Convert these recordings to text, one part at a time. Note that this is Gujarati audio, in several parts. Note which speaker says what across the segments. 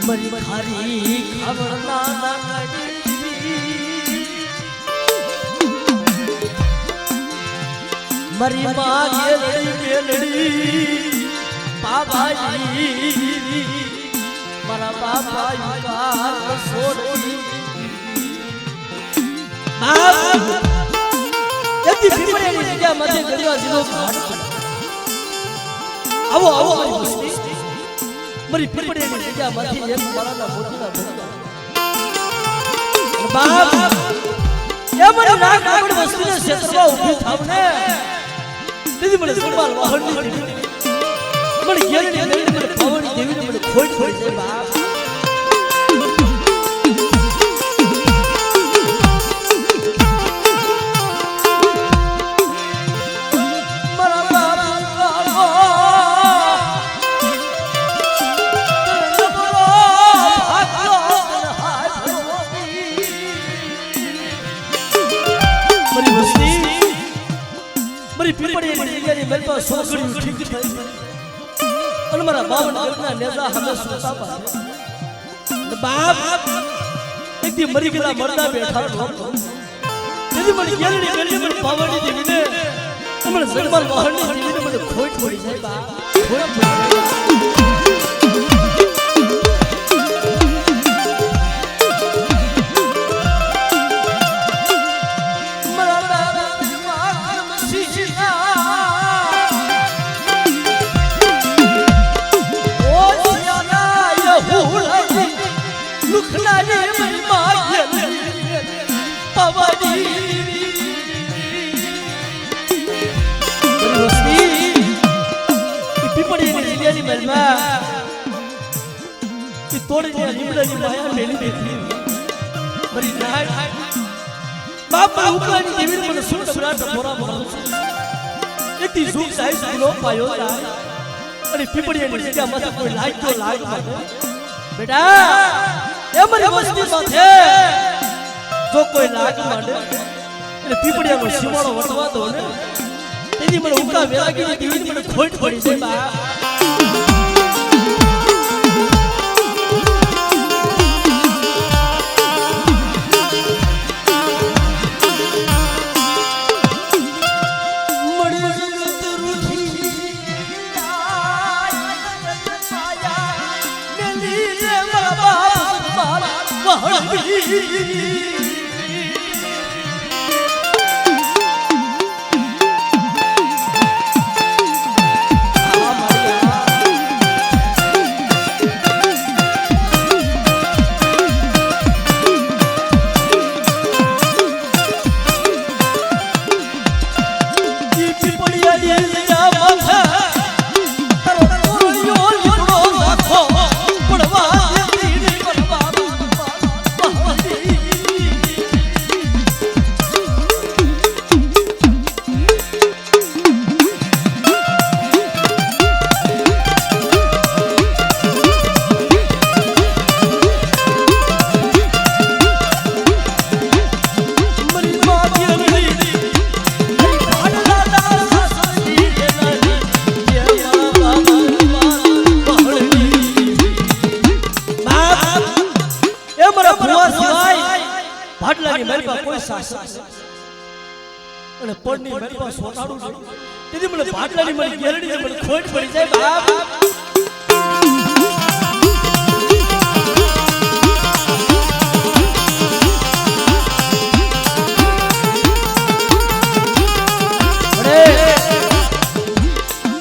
Speaker 1: મરી ખારી ખબરના મરી માગે લડી બાબાજી મારા બાપા યુગા સોડી બાપ એથી પીપળેની જગ્યા માંથી ગળવા જીનો ઘાટ આવો આવો મારી વસ્તી મારી પીપળેની જગ્યા માંથી એક મારાના મોતીના ભક્ત બાપ એ મને નાક નાગડ વસ્તીને ક્ષેત્રમાં ઊભી થાવને તેથી મને સંભાળ વાહનની દેવી મને ઘેરની દેવી મને પાવનની દેવીને મને ખોટ ખોટ છે બાપ મારા બાવના નેજા હમે સુતા બાપ એકદી મરી ગયેલા મરદા બેઠા તેથી મને ગેલડી ગેલડી મને પાવડી દેવીને મને સગમાલ વાહનની દેવીને મને ખોટ પડી જાય બાપ ખોટ પડી તોડીને લીમડાની માયા મેલી દીધી મરી જાય બાપ ઉકલાની દેવીને મને સુર સમ્રાટ મોરા મોરા એથી સુખ સાઈ સુલો પાયો જાય અને પીપળીની જગ્યામાં કોઈ લાગ્યો લાગ બેટા એ મારી વસ્તી માથે જો કોઈ લાગ માંડે એટલે પીપળીનો સીમાડો વટવા દો ને તેથી મને ઉકા વેરાગીની દેવીને મને ખોટ પડી છે બા ભાડલાની મહેલમાં કોઈ શાસક અને પડની મહેલમાં સોનાડું છે તેથી મને ભાડલાની મહેલ ગેરડી મને ખોટ પડી જાય બાપ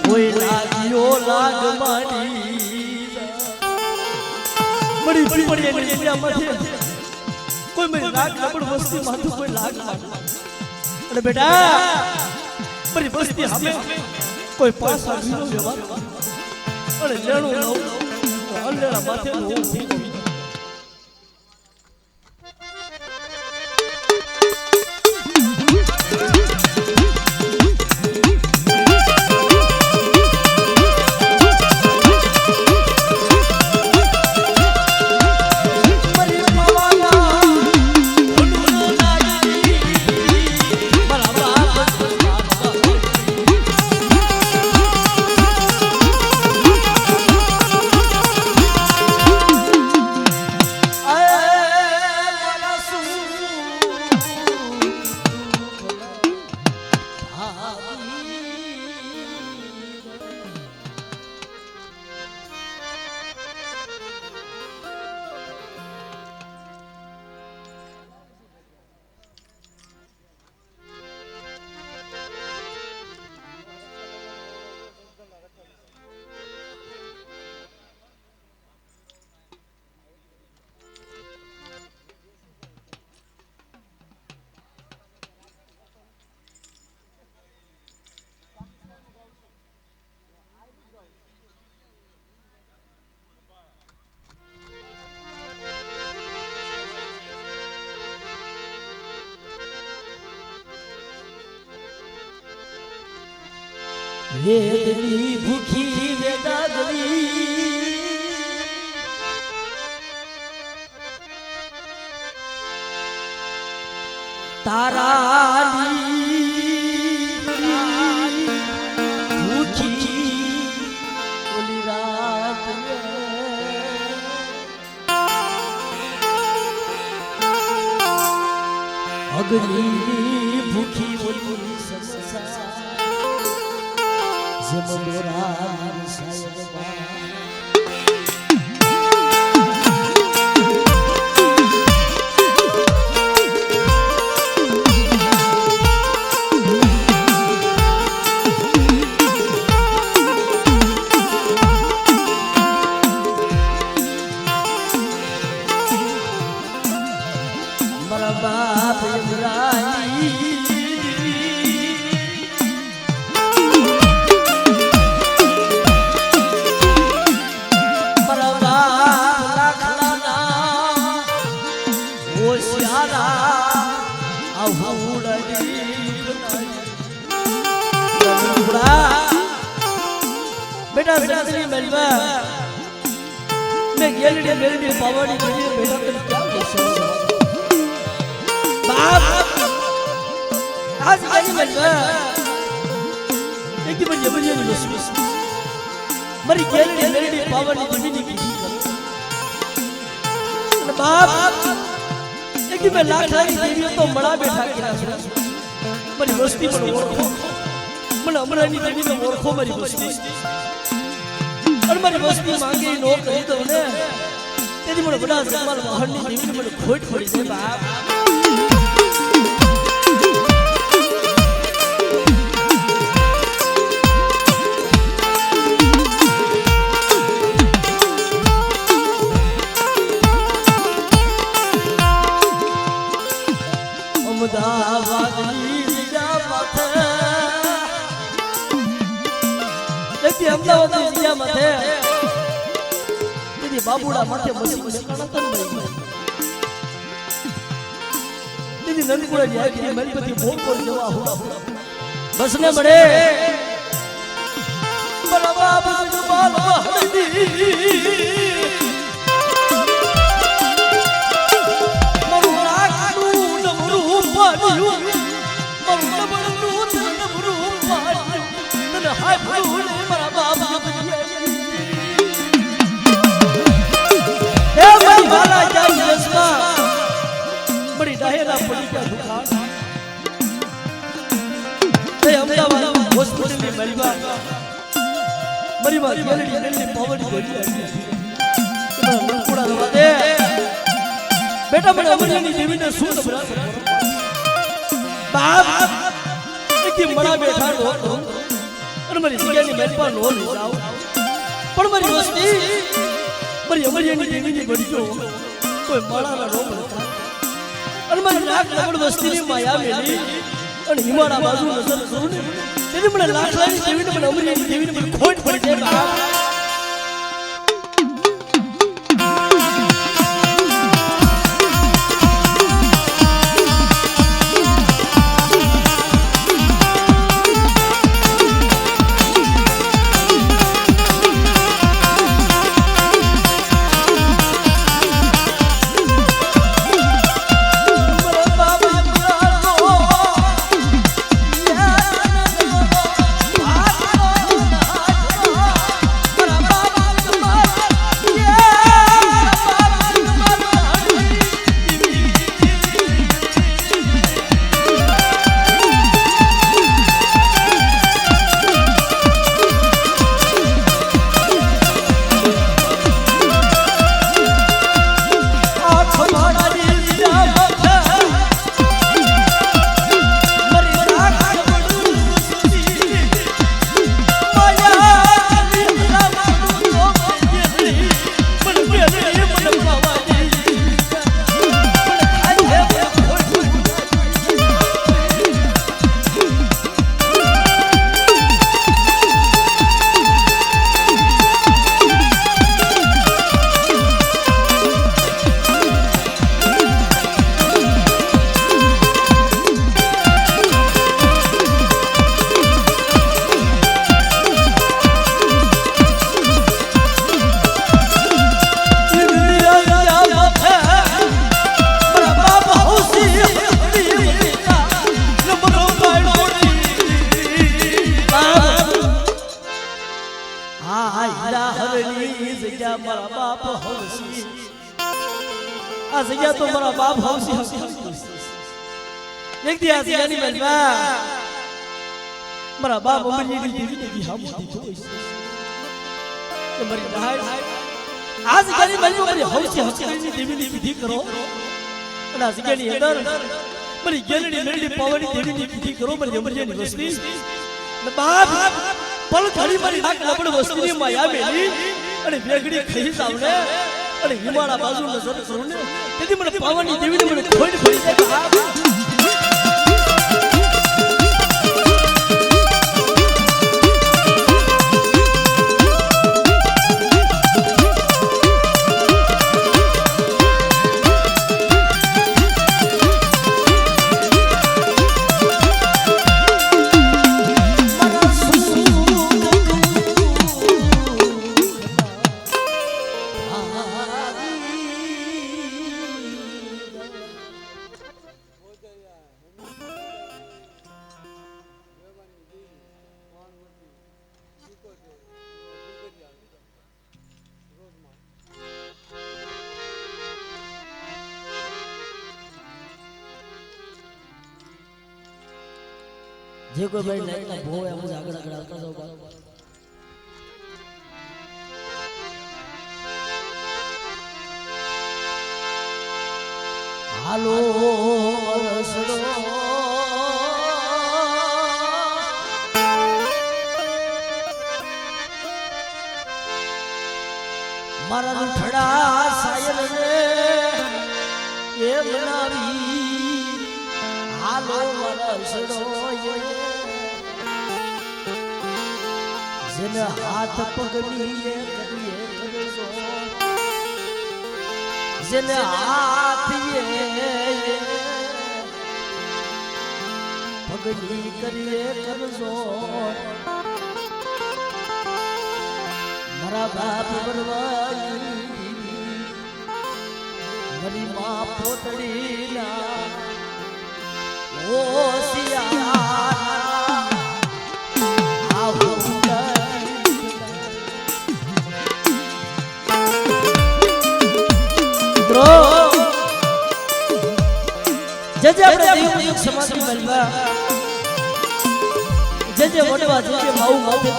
Speaker 1: કોઈ લાગ્યો લાગ માડી મળી પીપળીની જગ્યામાંથી કોઈ મેં લાગ આપણ વસ્તી માથું કોઈ લાગ અને બેટા મારી વસ્તી સામે કોઈ પાસા વિનો વ્યવહાર અને લેણું નવ અલ્લેરા માથે હું વેદની ભૂખી વેદાગલી તારાની ભૂખી ઓલી રાત અગ્નિની ભૂખી ઓલી સંસાર જમદોરા સાયબા बेटा बेटा मेलवा मैं गेलड़ी मेलड़ी पावड़ी मेलड़ी बेटा तुम क्या कैसे बाप आज आज मेलवा एक दिन ये बस मरी गेलड़ी मेलड़ी पावड़ी जमीनी की बाप एक दिन मैं लाख लाख देवी तो बड़ा बैठा किया मरी बस्ती पर ओरखो मन अमरानी देवी में ओरखो मरी बस्ती और मरी बस्ती मांगे नो कही तो ने तेरी मन बड़ा जमाल महनी देवी ने मन खोट पड़ी से बाप अमदावाद जिला माथे तेरी बाबूड़ा माथे बसी बसी कणतन भाई तेरी नंदपुरा जाए कि मलपति भोग पर जवा हुआ बसने बड़े बड़ा बाबू जुबान बहदी मरुना कानू नमरू पानियो मरुना बड़ू नमरू पानियो तन हाय भूले बड़ी डायरा पड़ी क्या दुकान ते अहमदाबाद हॉस्पिटल में मरीबा गेलड़ी गेलड़ी पावड़ी गोली पूरा दबा दे बेटा बड़ा अमरनी देवी ने सुन बरा बाप एक बड़ा बैठा लो और मरी जगह ने मेरे पास लो ले जाओ पर मरी वस्ती मरी अमरनी देवी ने बड़ी जो कोई माड़ा ना रो और मैं लाख लगड़ वस्ती में माया मेली और हिमाड़ा बाजू नजर करूं तेरी मन लाख लाख देवी ने मन अमरी देवी ने मन खोट पड़ जाए મારા બાપ હવસી આ જગ્યા તો મારા બાપ હવસી એક દી આ જગ્યાની મહેલમાં મારા બાપ અમરીની દેવી હામું દીધું કે મારી રાય આ જગ્યાની મહેલમાં મારી હવસી હસકરીની દેવીની વિધિ કરો અને આ જગ્યાની અંદર મારી ગેલડી મેલડી પાવાની દેવીની વિધિ કરો મારી અમરીની વસ્તી ને બાપ પલ ઘડી મારી નાક લબડ વસ્તીની માયા મેલી અને વેગડી ખઈ જાવને અને હિમાળા બાજુ નજર કરું ને તેથી મને પાવાની દેવીને મને ખોઈ ખોઈ જાય બાપ જે કોઈ ભાઈ લાઈટના ભો એમ જ આગળ આગળ આવતા જાવ હાલો રસડો મારા રૂઠડા સાયલ ને એ બનાવી હાલો રસડો જેને હાથ પગલીએ કરીએ કરજો જેને હાથીએ પગલી કરીએ કરજો મારા બાપ બરવાઈ મારી માં પોતડી ના ઓ સિયા જે આપણે દેવયુગ સમાધિ મળવા જે વડવા જે માઉ માથે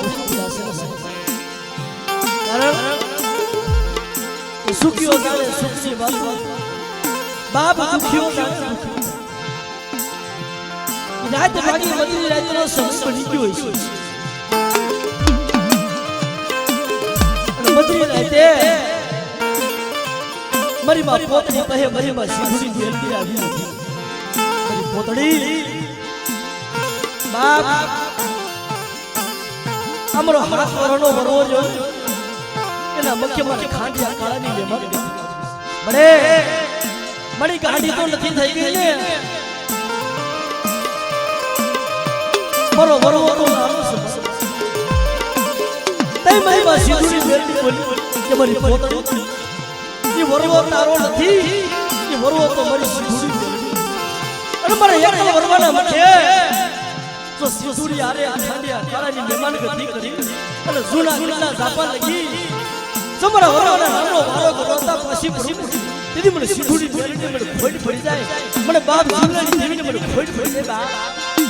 Speaker 1: કારણ સુખીઓ જાણે સુખની વાત બાપ દુખીઓ જાણે રાત ભાગી બધી રાતનો સમય બની ગયો છે અને બધી રાતે મારી માં પોતની કહે મારી માં સીધુડી જેલતી આવી હતી પોતડી બાપ અમારો હાથ વરનો વરવો જો એના મુખ્યમાં ખાંડિયા કાળાની લેમર બડે મળી ગાડી તો નથી થઈ ગઈ ને મારો વરવો તો નાનો છે તઈ મારી માં સીધુડી જેલતી બોલી કે મારી પોતડી એ વરવો તારો નથી એ વરવો તો મારી સીધુડી અને મારે એક વરવાના મઠે તો સીધુડી આરે ખાંડિયા કાળાની મહેમાન ગતિ કરી અને જૂના ગીતના ઝાપા લગી તમારા વરવાના નાનો વારો કરતા પાછી પડી તેથી મને સીધુડી મેળીને મને ખોટ પડી જાય મને બાપ જીવલાની દેવીને મને ખોટ પડી જાય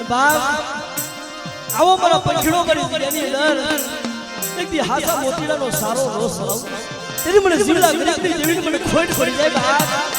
Speaker 1: બાપ આવો મારા પંખીડો કરી એની અંદર એક દી હાસા મોતીડાનો સારો રોસ તેથી મને જીવલા ગરીબની જેવી મને ખોટ પડી જાય બાપ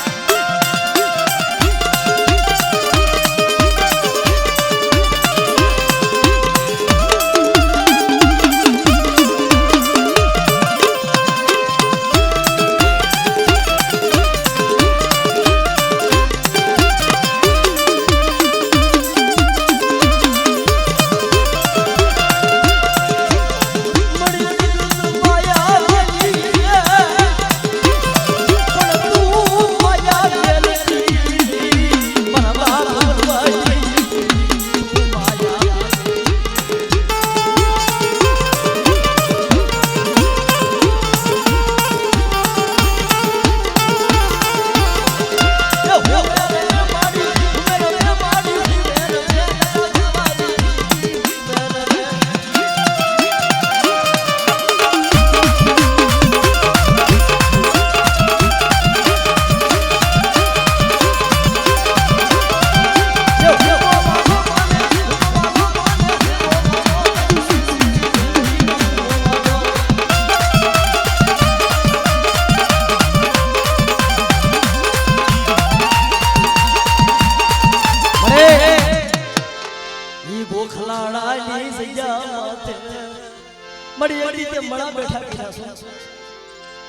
Speaker 1: મારી એક રીતે મળા બેઠા કર્યા છો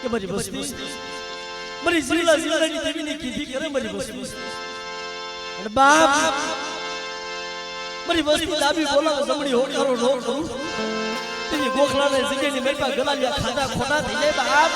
Speaker 1: કે મારી વસ્તી મારી જીવલાની દેવીની કીધી કરે મારી વસ્તી અને બાપ મારી વસ્તી ડાબી બોલાવો જમણી હોકારો નો કરું તેની ગોખલાને જગ્યાની મેપા ગલાલિયા ખાધા ખોટા થઈ જાય બાપ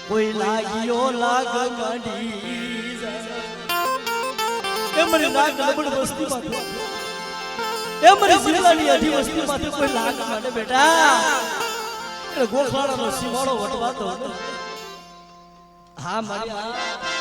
Speaker 1: કોઈ લાગ્યો લાગ ગાડી એ મને લાગ લબડ વસ્તી માં એ મને જીવલાની અઢી વસ્તી માં કોઈ લાગ માટે બેટા એ ગોખલાનો સીમાડો વટવાતો હા મારી